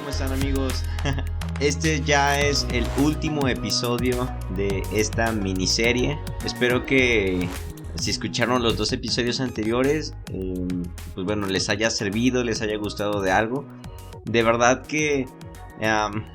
¿Cómo están, amigos? Este ya es el último episodio de esta miniserie. Espero que si escucharon los 2 episodios anteriores, pues bueno, les haya servido, les haya gustado de algo. De verdad que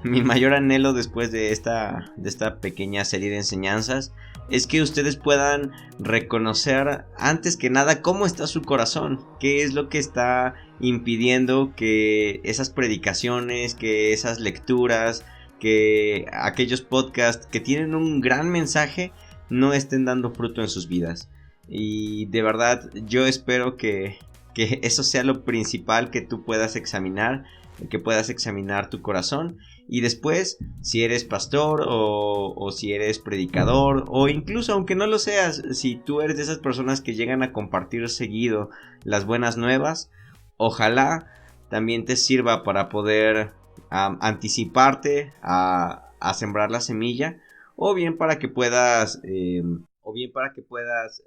mi mayor anhelo después de esta pequeña serie de enseñanzas es que ustedes puedan reconocer antes que nada cómo está su corazón, qué es lo que está impidiendo que esas predicaciones, que esas lecturas, que aquellos podcasts que tienen un gran mensaje no estén dando fruto en sus vidas. Y de verdad yo espero que eso sea lo principal que tú puedas examinar, que puedas examinar tu corazón. Y después, si eres pastor o si eres predicador, o incluso aunque no lo seas, si tú eres de esas personas que llegan a compartir seguido las buenas nuevas, ojalá también te sirva para poder anticiparte a sembrar la semilla, o bien para que puedas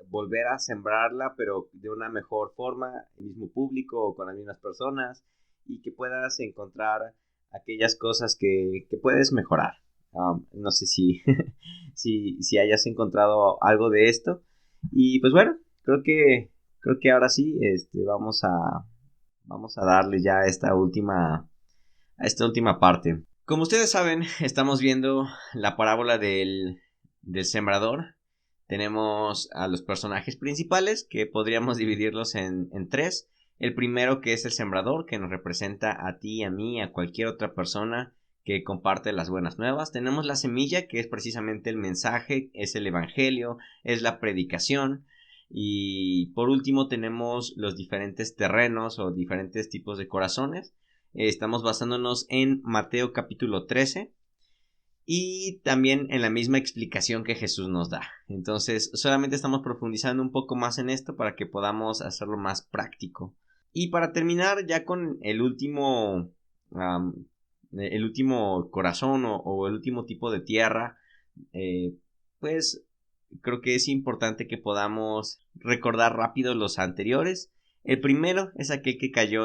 volver a sembrarla, pero de una mejor forma, el mismo público o con las mismas personas, y que puedas encontrar aquellas cosas que puedes mejorar. No sé si, si hayas encontrado algo de esto. Y pues bueno, creo que ahora sí vamos a darle ya a esta última parte. Como ustedes saben, estamos viendo la parábola del sembrador. Tenemos a los personajes principales, que podríamos dividirlos en 3. El primero, que es el sembrador, que nos representa a ti, a mí, a cualquier otra persona que comparte las buenas nuevas. Tenemos la semilla, que es precisamente el mensaje, es el evangelio, es la predicación. Y por último tenemos los diferentes terrenos o diferentes tipos de corazones. Estamos basándonos en Mateo capítulo 13. Y también en la misma explicación que Jesús nos da. Entonces solamente estamos profundizando un poco más en esto para que podamos hacerlo más práctico. Y para terminar ya con el último corazón o el último tipo de tierra, pues creo que es importante que podamos recordar rápido los anteriores. El primero es aquel que cayó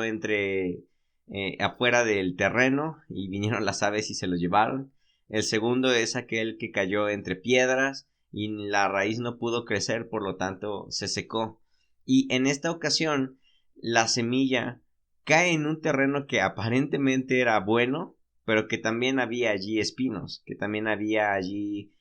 afuera del terreno y vinieron las aves y se lo llevaron. El segundo es aquel que cayó entre piedras y la raíz no pudo crecer, por lo tanto se secó. Y en esta ocasión la semilla cae en un terreno que aparentemente era bueno, pero que también había allí espinos, que también había allí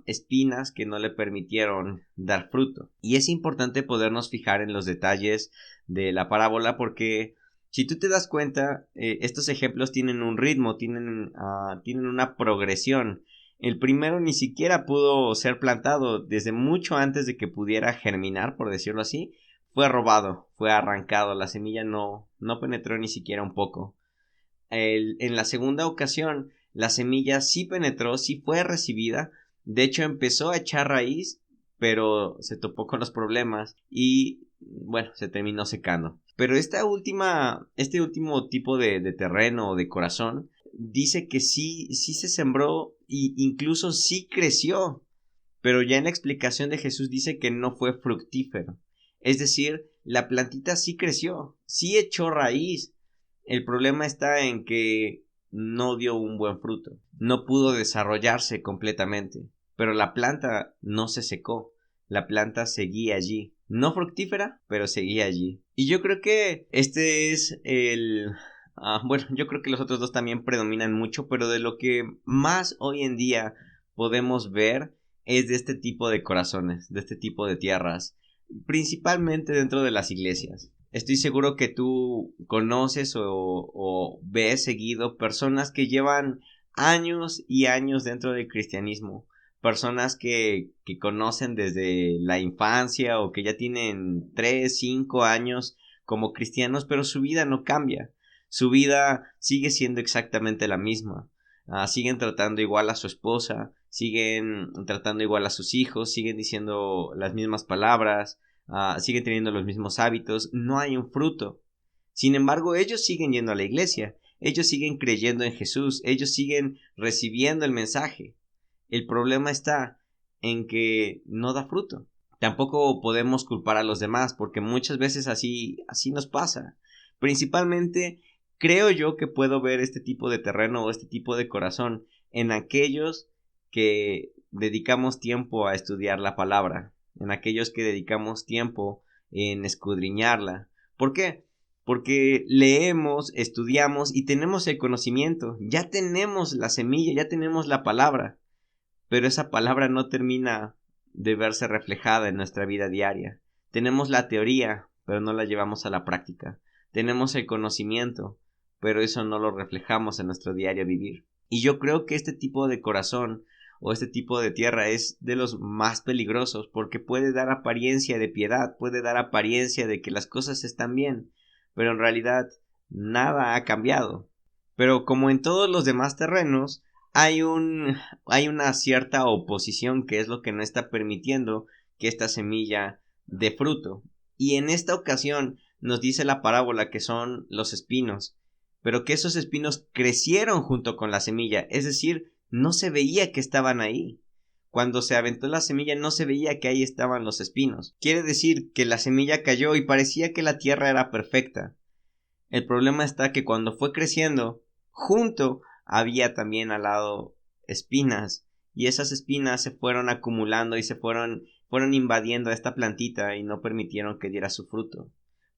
espinas que no le permitieron dar fruto. Y es importante podernos fijar en los detalles de la parábola, porque si tú te das cuenta, estos ejemplos tienen un ritmo, tienen una progresión. El primero ni siquiera pudo ser plantado desde mucho antes de que pudiera germinar, por decirlo así. Fue robado, fue arrancado, la semilla no penetró ni siquiera un poco. En la segunda ocasión, la semilla sí penetró, sí fue recibida. De hecho, empezó a echar raíz, pero se topó con los problemas y, bueno, se terminó secando. Pero este último tipo de terreno o de corazón dice que sí se sembró e incluso sí creció. Pero ya en la explicación de Jesús dice que no fue fructífero. Es decir, la plantita sí creció, sí echó raíz. El problema está en que no dio un buen fruto. No pudo desarrollarse completamente. Pero la planta no se secó. La planta seguía allí. No fructífera, pero seguía allí. Y yo creo que este es bueno, yo creo que los otros dos también predominan mucho, pero de lo que más hoy en día podemos ver es de este tipo de corazones, de este tipo de tierras, principalmente dentro de las iglesias. Estoy seguro que tú conoces o ves seguido personas que llevan años y años dentro del cristianismo, personas que conocen desde la infancia o que ya tienen 3, 5 años como cristianos, pero su vida no cambia, su vida sigue siendo exactamente la misma. Siguen tratando igual a su esposa, siguen tratando igual a sus hijos, siguen diciendo las mismas palabras, siguen teniendo los mismos hábitos, no hay un fruto. Sin embargo, ellos siguen yendo a la iglesia, ellos siguen creyendo en Jesús, ellos siguen recibiendo el mensaje. El problema está en que no da fruto. Tampoco podemos culpar a los demás, porque muchas veces así nos pasa. Principalmente creo yo que puedo ver este tipo de terreno o este tipo de corazón en aquellos que dedicamos tiempo a estudiar la palabra, en aquellos que dedicamos tiempo en escudriñarla. ¿Por qué? Porque leemos, estudiamos y tenemos el conocimiento, ya tenemos la semilla, ya tenemos la palabra, pero esa palabra no termina de verse reflejada en nuestra vida diaria. Tenemos la teoría, pero no la llevamos a la práctica. Tenemos el conocimiento, pero eso no lo reflejamos en nuestro diario vivir. Y yo creo que este tipo de corazón o este tipo de tierra es de los más peligrosos porque puede dar apariencia de piedad, puede dar apariencia de que las cosas están bien, pero en realidad nada ha cambiado. Pero como en todos los demás terrenos, hay una cierta oposición que es lo que no está permitiendo que esta semilla dé fruto. Y en esta ocasión nos dice la parábola que son los espinos, pero que esos espinos crecieron junto con la semilla, es decir, no se veía que estaban ahí. Cuando se aventó la semilla no se veía que ahí estaban los espinos. Quiere decir que la semilla cayó y parecía que la tierra era perfecta. El problema está que cuando fue creciendo, junto había también al lado espinas, y esas espinas se fueron acumulando y fueron invadiendo a esta plantita y no permitieron que diera su fruto.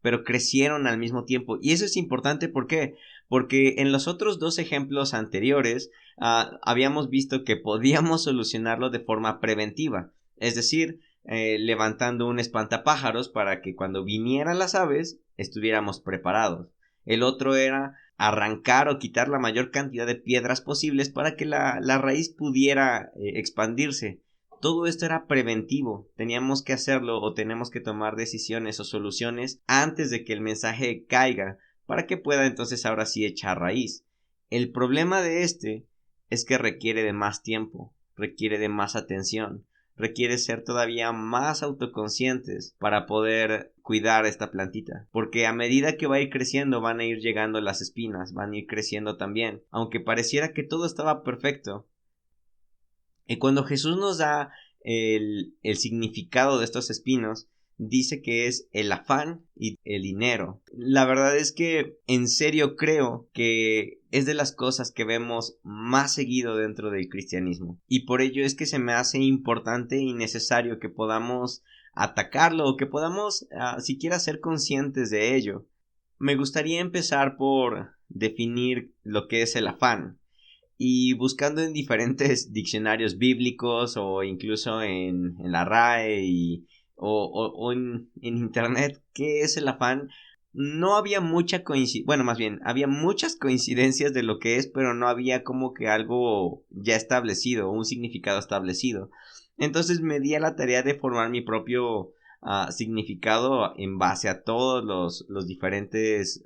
Pero crecieron al mismo tiempo. Y eso es importante, ¿por qué? Porque en los otros dos ejemplos anteriores habíamos visto que podíamos solucionarlo de forma preventiva. Es decir, levantando un espantapájaros para que cuando vinieran las aves estuviéramos preparados. El otro era arrancar o quitar la mayor cantidad de piedras posibles para que la raíz pudiera expandirse. Todo esto era preventivo, teníamos que hacerlo o tenemos que tomar decisiones o soluciones antes de que el mensaje caiga para que pueda entonces ahora sí echar raíz. El problema de este es que requiere de más tiempo, requiere de más atención, requiere ser todavía más autoconscientes para poder cuidar esta plantita, porque a medida que va a ir creciendo van a ir llegando las espinas, van a ir creciendo también, aunque pareciera que todo estaba perfecto. Y cuando Jesús nos da el significado de estos espinos, dice que es el afán y el dinero. La verdad es que en serio creo que es de las cosas que vemos más seguido dentro del cristianismo. Y por ello es que se me hace importante y necesario que podamos atacarlo o que podamos siquiera ser conscientes de ello. Me gustaría empezar por definir lo que es el afán. Y buscando en diferentes diccionarios bíblicos o incluso en la RAE o en internet, ¿qué es el afán? No había mucha coincidencia, bueno, más bien, había muchas coincidencias de lo que es, pero no había como que algo ya establecido, un significado establecido. Entonces me di a la tarea de formar mi propio significado en base a todos los diferentes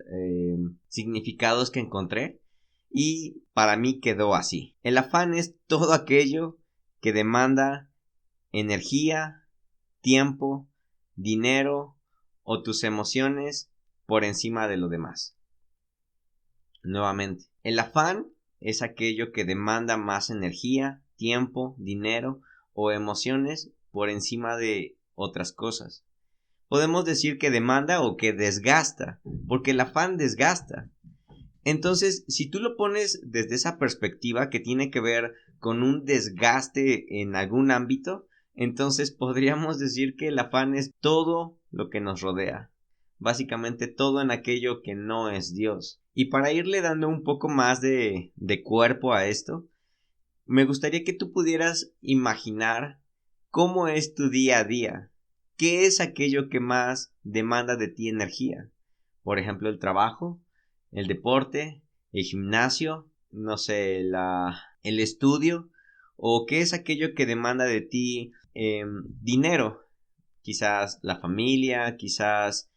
significados que encontré. Y para mí quedó así. El afán es todo aquello que demanda energía, tiempo, dinero o tus emociones por encima de lo demás. Nuevamente, el afán es aquello que demanda más energía, tiempo, dinero o emociones por encima de otras cosas. Podemos decir que demanda o que desgasta, porque el afán desgasta. Entonces, si tú lo pones desde esa perspectiva que tiene que ver con un desgaste en algún ámbito, entonces podríamos decir que el afán es todo lo que nos rodea. Básicamente todo en aquello que no es Dios. Y para irle dando un poco más de cuerpo a esto, me gustaría que tú pudieras imaginar cómo es tu día a día. ¿Qué es aquello que más demanda de ti energía? Por ejemplo, el trabajo, el deporte, el gimnasio, no sé, el estudio, o qué es aquello que demanda de ti dinero, quizás la familia, quizás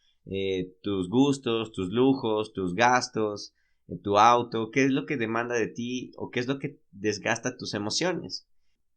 tus gustos, tus lujos, tus gastos, tu auto, qué es lo que demanda de ti o qué es lo que desgasta tus emociones.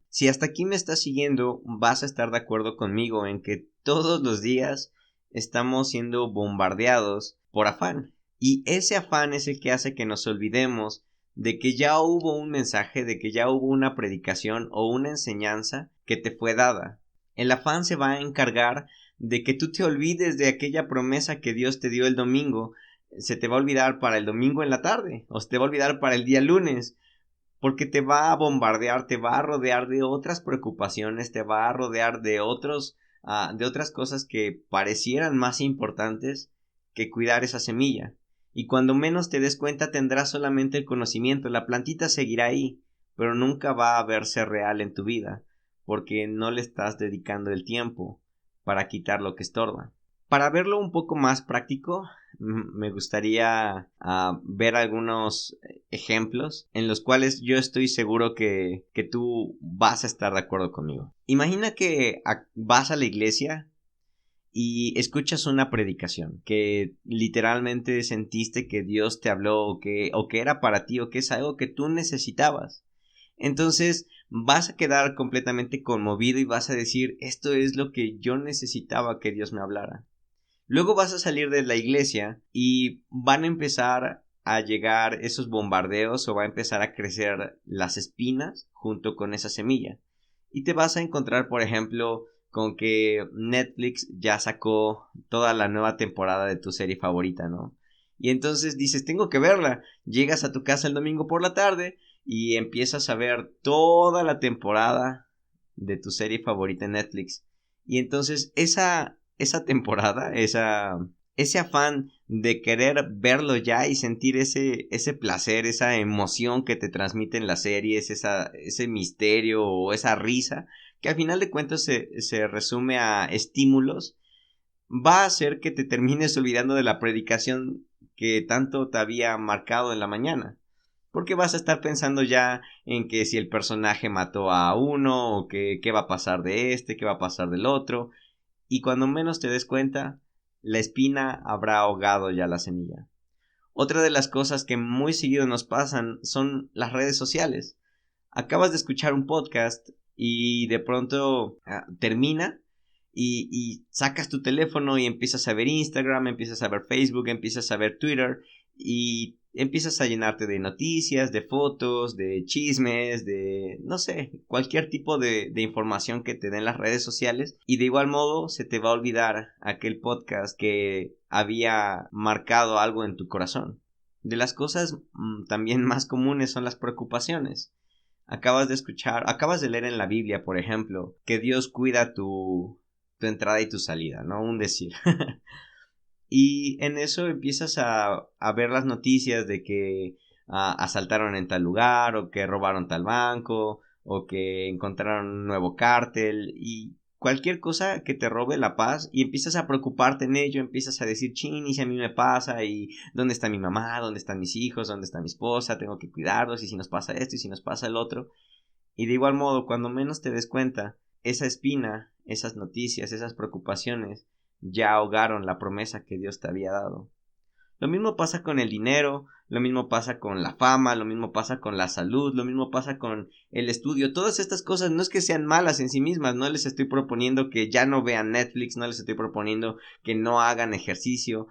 Si hasta aquí me estás siguiendo, vas a estar de acuerdo conmigo en que todos los días estamos siendo bombardeados por afán. Y ese afán es el que hace que nos olvidemos de que ya hubo un mensaje, de que ya hubo una predicación o una enseñanza que te fue dada. El afán se va a encargar de que tú te olvides de aquella promesa que Dios te dio el domingo, se te va a olvidar para el domingo en la tarde, o se te va a olvidar para el día lunes, porque te va a bombardear, te va a rodear de otras preocupaciones, te va a rodear de de otras cosas que parecieran más importantes que cuidar esa semilla. Y cuando menos te des cuenta tendrás solamente el conocimiento, la plantita seguirá ahí, pero nunca va a verse real en tu vida, porque no le estás dedicando el tiempo para quitar lo que estorba. Para verlo un poco más práctico, me gustaría ver algunos ejemplos en los cuales yo estoy seguro que tú vas a estar de acuerdo conmigo. Imagina que vas a la iglesia y escuchas una predicación que literalmente sentiste que Dios te habló o que era para ti o que es algo que tú necesitabas. Entonces vas a quedar completamente conmovido y vas a decir, esto es lo que yo necesitaba que Dios me hablara. Luego vas a salir de la iglesia y van a empezar a llegar esos bombardeos o va a empezar a crecer las espinas junto con esa semilla. Y te vas a encontrar, por ejemplo, con que Netflix ya sacó toda la nueva temporada de tu serie favorita, ¿no? Y entonces dices, tengo que verla. Llegas a tu casa el domingo por la tarde y empiezas a ver toda la temporada de tu serie favorita en Netflix. Y entonces esa temporada, ese afán de querer verlo ya y sentir ese placer, esa emoción que te transmiten las series, ese misterio o esa risa, que al final de cuentas se resume a estímulos, va a hacer que te termines olvidando de la predicación que tanto te había marcado en la mañana. Porque vas a estar pensando ya en que si el personaje mató a uno, o que qué va a pasar de este, qué va a pasar del otro. Y cuando menos te des cuenta, la espina habrá ahogado ya la semilla. Otra de las cosas que muy seguido nos pasan son las redes sociales. Acabas de escuchar un podcast y de pronto termina y sacas tu teléfono y empiezas a ver Instagram, empiezas a ver Facebook, empiezas a ver Twitter y empiezas a llenarte de noticias, de fotos, de chismes, de no sé, cualquier tipo de información que te den las redes sociales, y de igual modo se te va a olvidar aquel podcast que había marcado algo en tu corazón. De las cosas también más comunes son las preocupaciones. Acabas de leer en la Biblia, por ejemplo, que Dios cuida tu entrada y tu salida, ¿no? Un decir. Y en eso empiezas a ver las noticias de que asaltaron en tal lugar, o que robaron tal banco, o que encontraron un nuevo cártel, y cualquier cosa que te robe la paz, y empiezas a preocuparte en ello, empiezas a decir, chin, y si a mí me pasa, y dónde está mi mamá, dónde están mis hijos, dónde está mi esposa, tengo que cuidarlos, y si nos pasa esto, y si nos pasa el otro. Y de igual modo, cuando menos te des cuenta, esa espina, esas noticias, esas preocupaciones, ya ahogaron la promesa que Dios te había dado. Lo mismo pasa con el dinero, lo mismo pasa con la fama, lo mismo pasa con la salud, lo mismo pasa con el estudio. Todas estas cosas no es que sean malas en sí mismas, no les estoy proponiendo que ya no vean Netflix, no les estoy proponiendo que no hagan ejercicio,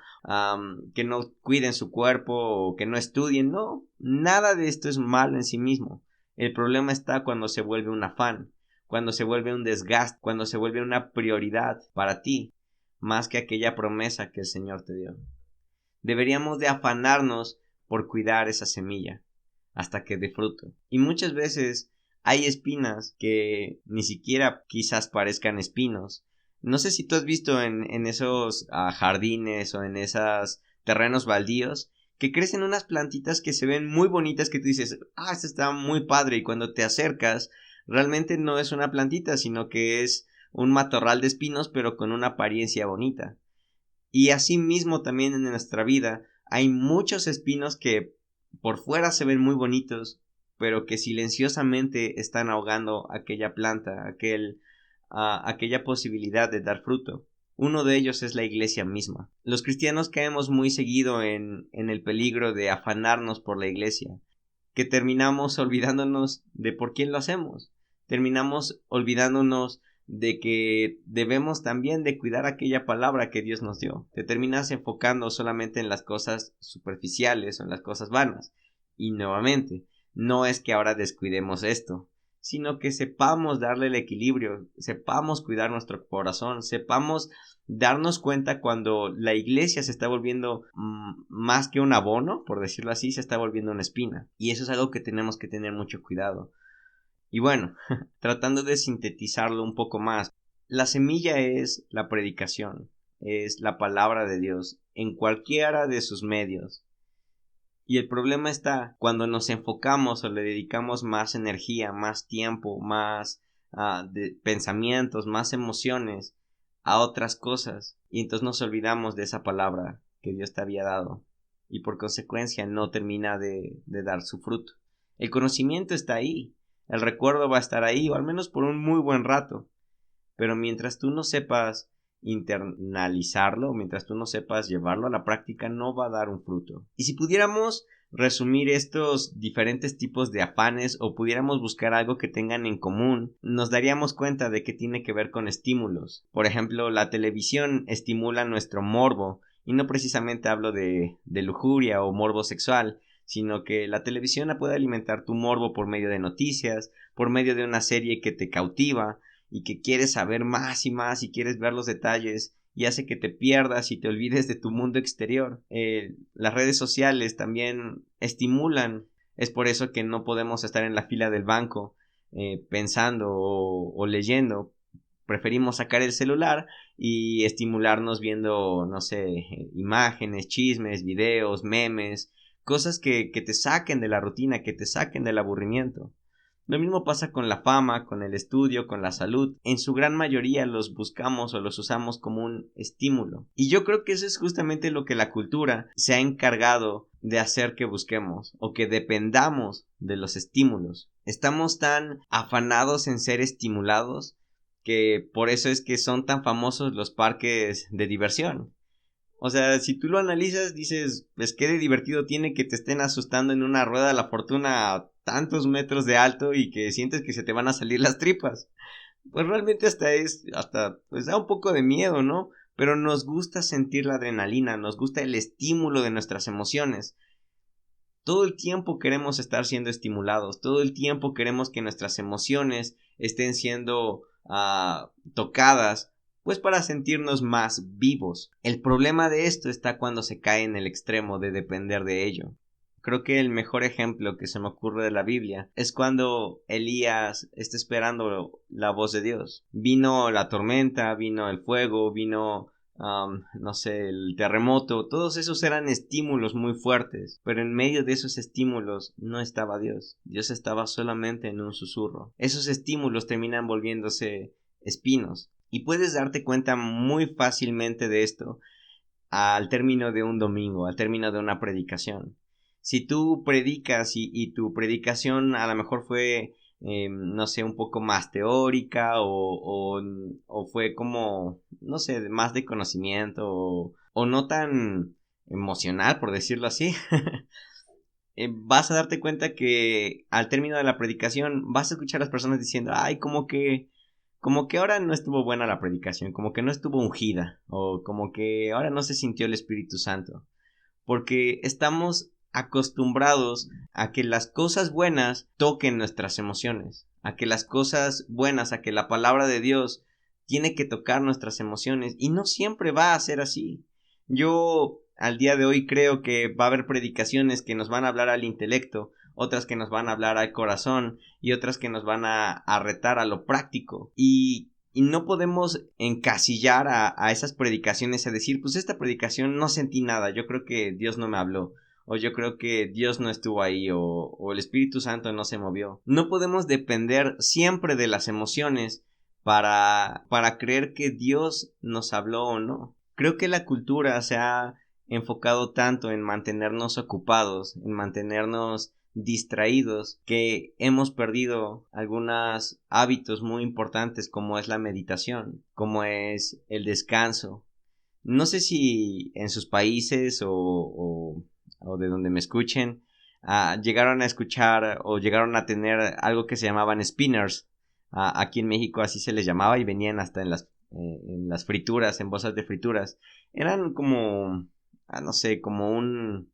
que no cuiden su cuerpo o que no estudien, no, nada de esto es malo en sí mismo. El problema está cuando se vuelve un afán, cuando se vuelve un desgaste, cuando se vuelve una prioridad para ti, más que aquella promesa que el Señor te dio. Deberíamos de afanarnos por cuidar esa semilla hasta que dé fruto. Y muchas veces hay espinas que ni siquiera quizás parezcan espinos. No sé si tú has visto en esos jardines o en esos terrenos baldíos que crecen unas plantitas que se ven muy bonitas, que tú dices, esta está muy padre, y cuando te acercas realmente no es una plantita, sino que es un matorral de espinos, pero con una apariencia bonita. Y así mismo también en nuestra vida hay muchos espinos que por fuera se ven muy bonitos, pero que silenciosamente están ahogando aquella planta, aquella posibilidad de dar fruto. Uno de ellos es la iglesia misma. Los cristianos caemos muy seguido en el peligro de afanarnos por la iglesia, que terminamos olvidándonos de por quién lo hacemos. Terminamos olvidándonos de que debemos también de cuidar aquella palabra que Dios nos dio. Te terminas enfocando solamente en las cosas superficiales o en las cosas vanas. Y nuevamente, no es que ahora descuidemos esto, sino que sepamos darle el equilibrio, sepamos cuidar nuestro corazón, sepamos darnos cuenta cuando la iglesia se está volviendo más que un abono, por decirlo así, se está volviendo una espina. Y eso es algo que tenemos que tener mucho cuidado. Y bueno, tratando de sintetizarlo un poco más, la semilla es la predicación, es la palabra de Dios en cualquiera de sus medios. Y el problema está cuando nos enfocamos o le dedicamos más energía, más tiempo, más de pensamientos, más emociones a otras cosas. Y entonces nos olvidamos de esa palabra que Dios te había dado. Y por consecuencia no termina de dar su fruto. El conocimiento está ahí. El recuerdo va a estar ahí, o al menos por un muy buen rato. Pero mientras tú no sepas internalizarlo, mientras tú no sepas llevarlo a la práctica, no va a dar un fruto. Y si pudiéramos resumir estos diferentes tipos de afanes o pudiéramos buscar algo que tengan en común, nos daríamos cuenta de que tiene que ver con estímulos. Por ejemplo, la televisión estimula nuestro morbo, y no precisamente hablo de lujuria o morbo sexual, sino que la televisión puede alimentar tu morbo por medio de noticias, por medio de una serie que te cautiva y que quieres saber más y más y quieres ver los detalles y hace que te pierdas y te olvides de tu mundo exterior. Las redes sociales también estimulan. Es por eso que no podemos estar en la fila del banco pensando o leyendo. Preferimos sacar el celular y estimularnos viendo, no sé, imágenes, chismes, videos, memes, cosas que te saquen de la rutina, que te saquen del aburrimiento. Lo mismo pasa con la fama, con el estudio, con la salud. En su gran mayoría los buscamos o los usamos como un estímulo. Y yo creo que eso es justamente lo que la cultura se ha encargado de hacer que busquemos o que dependamos de los estímulos. Estamos tan afanados en ser estimulados que por eso es que son tan famosos los parques de diversión. O sea, si tú lo analizas, dices, pues qué de divertido tiene que te estén asustando en una rueda de la fortuna a tantos metros de alto y que sientes que se te van a salir las tripas. Pues realmente pues da un poco de miedo, ¿no? Pero nos gusta sentir la adrenalina, nos gusta el estímulo de nuestras emociones. Todo el tiempo queremos estar siendo estimulados, todo el tiempo queremos que nuestras emociones estén siendo tocadas, pues para sentirnos más vivos. El problema de esto está cuando se cae en el extremo de depender de ello. Creo que el mejor ejemplo que se me ocurre de la Biblia es cuando Elías está esperando la voz de Dios. Vino la tormenta, vino el fuego, vino no sé, el terremoto. Todos esos eran estímulos muy fuertes, pero en medio de esos estímulos no estaba Dios. Dios estaba solamente en un susurro. Esos estímulos terminan volviéndose espinos. Y puedes darte cuenta muy fácilmente de esto al término de un domingo, al término de una predicación. Si tú predicas y tu predicación a lo mejor fue, no sé, un poco más teórica o fue como, no sé, más de conocimiento o no tan emocional, por decirlo así, vas a darte cuenta que al término de la predicación vas a escuchar a las personas diciendo, ay, como que ahora no estuvo buena la predicación, como que no estuvo ungida, o como que ahora no se sintió el Espíritu Santo, porque estamos acostumbrados a que las cosas buenas toquen nuestras emociones, a que las cosas buenas, a que la palabra de Dios tiene que tocar nuestras emociones, y no siempre va a ser así. Yo al día de hoy creo que va a haber predicaciones que nos van a hablar al intelecto, otras que nos van a hablar al corazón y otras que nos van a retar a lo práctico. Y no podemos encasillar a esas predicaciones a decir, pues esta predicación no sentí nada, yo creo que Dios no me habló, o yo creo que Dios no estuvo ahí, o el Espíritu Santo no se movió. No podemos depender siempre de las emociones para creer que Dios nos habló o no. Creo que la cultura se ha enfocado tanto en mantenernos ocupados, en mantenernos distraídos, que hemos perdido algunos hábitos muy importantes como es la meditación, como es el descanso. No sé si en sus países o de donde me escuchen llegaron a escuchar o llegaron a tener algo que se llamaban spinners. Aquí en México así se les llamaba y venían hasta en las frituras, en bolsas de frituras. Eran como, no sé, como un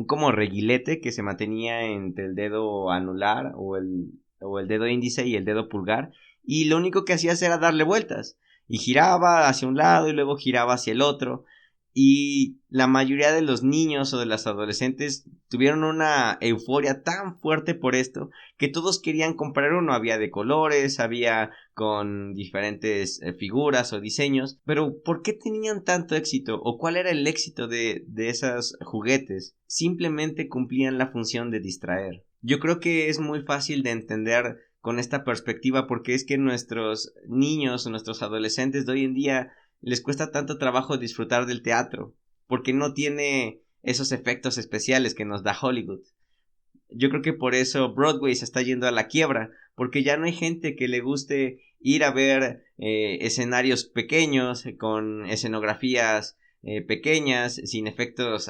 como reguilete que se mantenía entre el dedo anular o el o el dedo índice y el dedo pulgar, y lo único que hacías era darle vueltas, y giraba hacia un lado y luego giraba hacia el otro, y la mayoría de los niños o de los adolescentes tuvieron una euforia tan fuerte por esto que todos querían comprar uno. Había de colores, había con diferentes figuras o diseños, pero ¿por qué tenían tanto éxito? ¿O cuál era el éxito de esos juguetes? Simplemente cumplían la función de distraer. Yo creo que es muy fácil de entender con esta perspectiva porque es que nuestros niños o nuestros adolescentes de hoy en día les cuesta tanto trabajo disfrutar del teatro porque no tiene esos efectos especiales que nos da Hollywood. Yo creo que por eso Broadway se está yendo a la quiebra, porque ya no hay gente que le guste ir a ver escenarios pequeños, con escenografías pequeñas, sin efectos,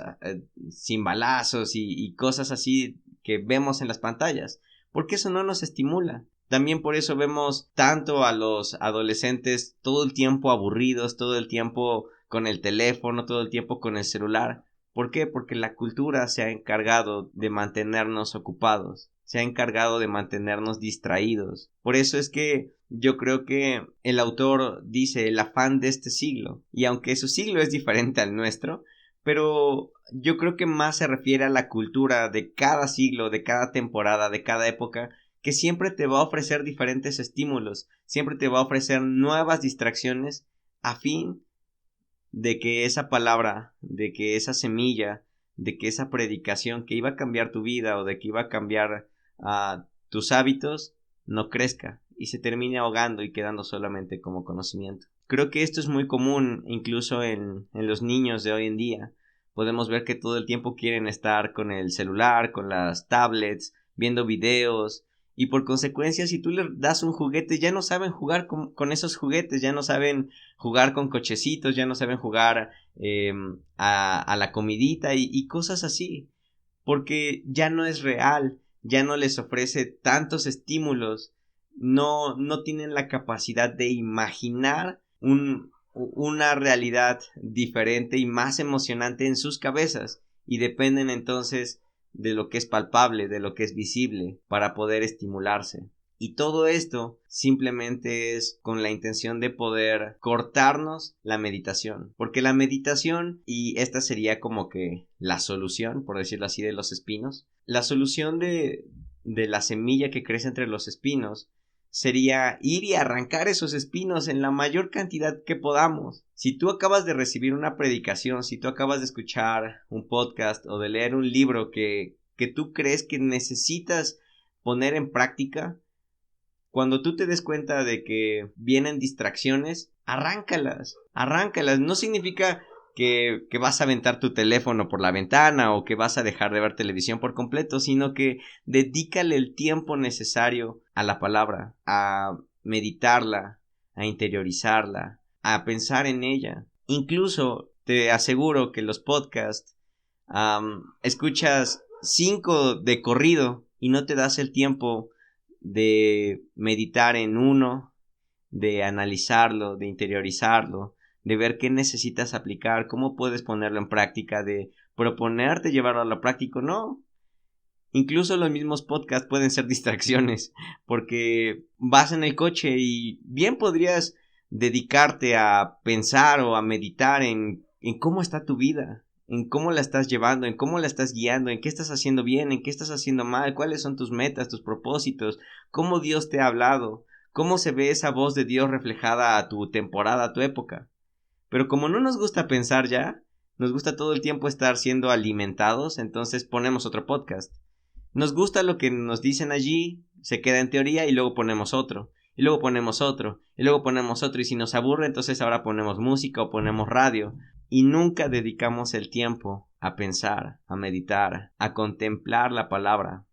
sin balazos y cosas así que vemos en las pantallas, porque eso no nos estimula. También por eso vemos tanto a los adolescentes todo el tiempo aburridos, todo el tiempo con el teléfono, todo el tiempo con el celular. ¿Por qué? Porque la cultura se ha encargado de mantenernos ocupados, se ha encargado de mantenernos distraídos. Por eso es que yo creo que el autor dice el afán de este siglo, y aunque su siglo es diferente al nuestro, pero yo creo que más se refiere a la cultura de cada siglo, de cada temporada, de cada época, que siempre te va a ofrecer diferentes estímulos, siempre te va a ofrecer nuevas distracciones a fin de que esa palabra, de que esa semilla, de que esa predicación que iba a cambiar tu vida o de que iba a cambiar tus hábitos, no crezca y se termine ahogando y quedando solamente como conocimiento. Creo que esto es muy común incluso en los niños de hoy en día. Podemos ver que todo el tiempo quieren estar con el celular, con las tablets, viendo videos, y por consecuencia si tú les das un juguete ya no saben jugar con esos juguetes, ya no saben jugar con cochecitos, ya no saben jugar a la comidita y cosas así, porque ya no es real, ya no les ofrece tantos estímulos, no tienen la capacidad de imaginar una realidad diferente y más emocionante en sus cabezas, y dependen entonces de lo que es palpable, de lo que es visible, para poder estimularse. Y todo esto simplemente es con la intención de poder cortarnos la meditación. Porque la meditación, y esta sería como que la solución, por decirlo así, de los espinos. La solución de la semilla que crece entre los espinos sería ir y arrancar esos espinos en la mayor cantidad que podamos. Si tú acabas de recibir una predicación, si tú acabas de escuchar un podcast o de leer un libro que tú crees que necesitas poner en práctica, cuando tú te des cuenta de que vienen distracciones, arráncalas. No significa que vas a aventar tu teléfono por la ventana o que vas a dejar de ver televisión por completo, sino que dedícale el tiempo necesario a la palabra, a meditarla, a interiorizarla, a pensar en ella. Incluso te aseguro que los podcasts, escuchas 5 de corrido y no te das el tiempo de meditar en uno, de analizarlo, de interiorizarlo, de ver qué necesitas aplicar, cómo puedes ponerlo en práctica, de proponerte llevarlo a la práctica. No, incluso los mismos podcasts pueden ser distracciones, porque vas en el coche y bien podrías dedicarte a pensar o a meditar en cómo está tu vida, en cómo la estás llevando, en cómo la estás guiando, en qué estás haciendo bien, en qué estás haciendo mal, cuáles son tus metas, tus propósitos, cómo Dios te ha hablado, cómo se ve esa voz de Dios reflejada a tu temporada, a tu época. Pero como no nos gusta pensar ya, nos gusta todo el tiempo estar siendo alimentados, entonces ponemos otro podcast. Nos gusta lo que nos dicen allí, se queda en teoría y luego ponemos otro, y luego ponemos otro, y luego ponemos otro, y si nos aburre entonces ahora ponemos música o ponemos radio, y nunca dedicamos el tiempo a pensar, a meditar, a contemplar la palabra.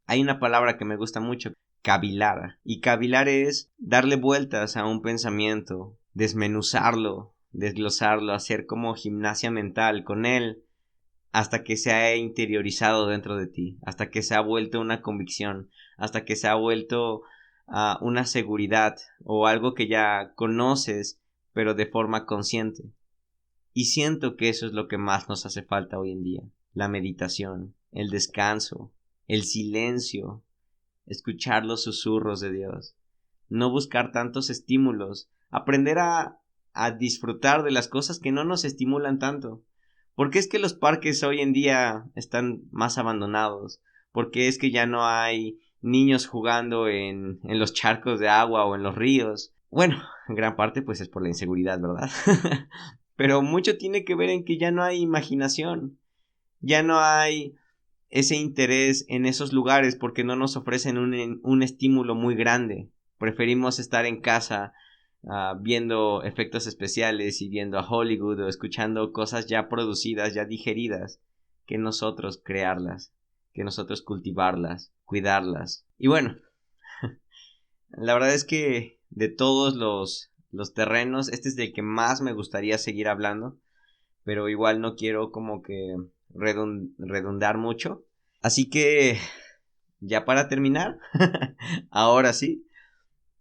Hay una palabra que me gusta mucho, cavilar, y cavilar es darle vueltas a un pensamiento, desmenuzarlo, desglosarlo, hacer como gimnasia mental con él, hasta que se ha interiorizado dentro de ti, hasta que se ha vuelto una convicción, hasta que se ha vuelto una seguridad o algo que ya conoces, pero de forma consciente. Y siento que eso es lo que más nos hace falta hoy en día, la meditación, el descanso, el silencio, escuchar los susurros de Dios, no buscar tantos estímulos, aprender a disfrutar de las cosas que no nos estimulan tanto. ¿Por qué es que los parques hoy en día están más abandonados? ¿Por qué es que ya no hay niños jugando en los charcos de agua o en los ríos? Bueno, en gran parte pues es por la inseguridad, ¿verdad? Pero mucho tiene que ver en que ya no hay imaginación, ya no hay ese interés en esos lugares porque no nos ofrecen un estímulo muy grande. Preferimos estar en casa viendo efectos especiales y viendo a Hollywood o escuchando cosas ya producidas, ya digeridas, que nosotros crearlas, que nosotros cultivarlas, cuidarlas. Y bueno, la verdad es que de todos los terrenos, este es del que más me gustaría seguir hablando, pero igual no quiero como que redundar mucho. Así que, ya para terminar, ahora sí,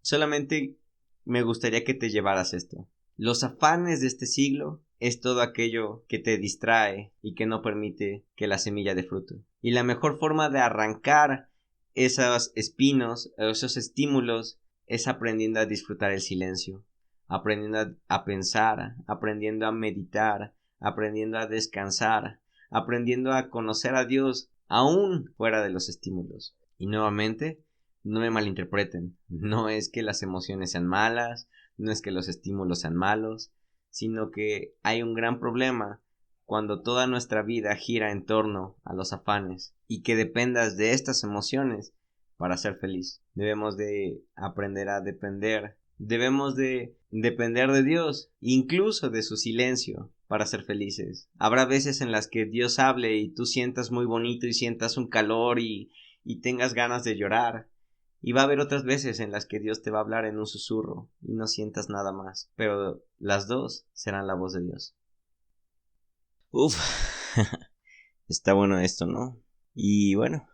solamente me gustaría que te llevaras esto. Los afanes de este siglo es todo aquello que te distrae y que no permite que la semilla dé fruto. Y la mejor forma de arrancar esos espinos, esos estímulos, es aprendiendo a disfrutar el silencio, aprendiendo a pensar, aprendiendo a meditar, aprendiendo a descansar, aprendiendo a conocer a Dios aún fuera de los estímulos. Y nuevamente, no me malinterpreten, no es que las emociones sean malas, no es que los estímulos sean malos, sino que hay un gran problema cuando toda nuestra vida gira en torno a los afanes y que dependas de estas emociones para ser feliz. Debemos de aprender a depender, debemos de depender de Dios, incluso de su silencio, para ser felices. Habrá veces en las que Dios hable y tú sientas muy bonito y sientas un calor y tengas ganas de llorar. Y va a haber otras veces en las que Dios te va a hablar en un susurro y no sientas nada más. Pero las dos serán la voz de Dios. Uf, está bueno esto, ¿no? Y bueno,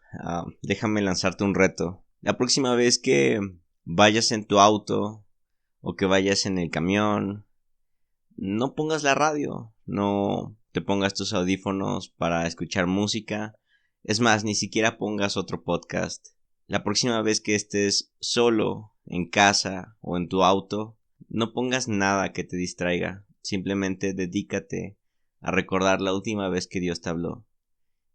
déjame lanzarte un reto. La próxima vez que vayas en tu auto o que vayas en el camión, no pongas la radio, no te pongas tus audífonos para escuchar música. Es más, ni siquiera pongas otro podcast. La próxima vez que estés solo en casa o en tu auto, no pongas nada que te distraiga. Simplemente dedícate a recordar la última vez que Dios te habló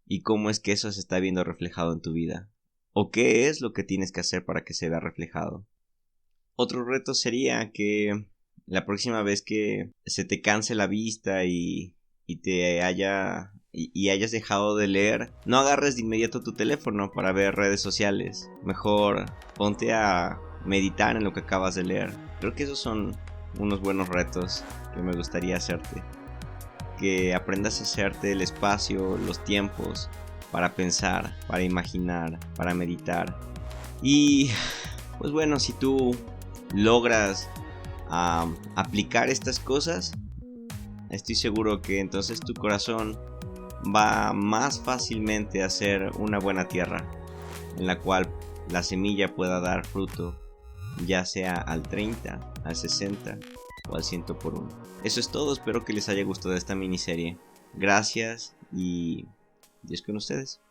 y cómo es que eso se está viendo reflejado en tu vida, o qué es lo que tienes que hacer para que se vea reflejado. Otro reto sería que la próxima vez que se te canse la vista y hayas dejado de leer, no agarres de inmediato tu teléfono para ver redes sociales. Mejor ponte a meditar en lo que acabas de leer. Creo que esos son unos buenos retos que me gustaría hacerte. Que aprendas a hacerte el espacio, los tiempos para pensar, para imaginar, para meditar. Y pues bueno, si tú logras aplicar estas cosas, estoy seguro que entonces tu corazón va más fácilmente a ser una buena tierra en la cual la semilla pueda dar fruto, ya sea al 30, al 60 o al 100 por 1. Eso es todo, espero que les haya gustado esta miniserie. Gracias y Dios con ustedes.